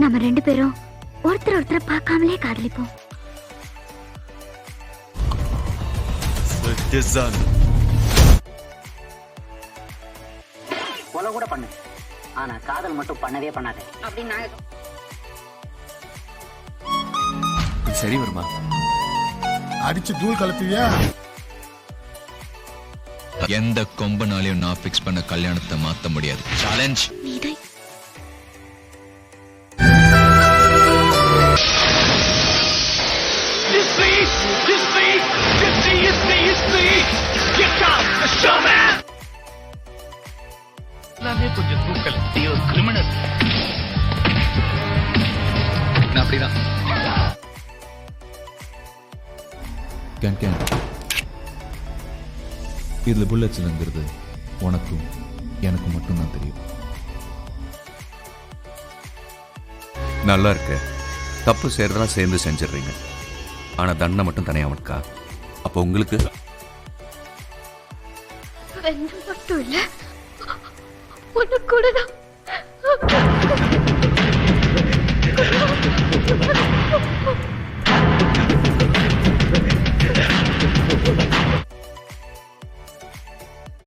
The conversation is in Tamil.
நம்ம 2 பேரும் ஒருத்தர் பார்க்காமலே காதலிப்போம். கொலை கூட பண்ணு, ஆனா காதல் மட்டும் பண்ணவே பண்ணாத அப்படின்னு சரி வருமா? அடிச்சு தூள் கலப்பியா? எந்த கொம்பனாலையும் நான் பிக்ஸ் பண்ண கல்யாணத்தை மாத்த முடியாது. சேலஞ்ச். கொஞ்சம் தூக்கல் கிரிமினல் அப்படிதான். இதுல புல்லட்ஸ் இல்லைங்கிறது உனக்கும் எனக்கும் மட்டும்தான் தெரியும். நல்லா இருக்கு. தப்பு செய்யறதெல்லாம் சேர்ந்து செஞ்சிடுறீங்க. ஆனா தண்டனை மட்டும் தனியா இருக்கா? அப்போ உங்களுக்கு மட்டும் இல்ல, உனக்கு கூட தான்.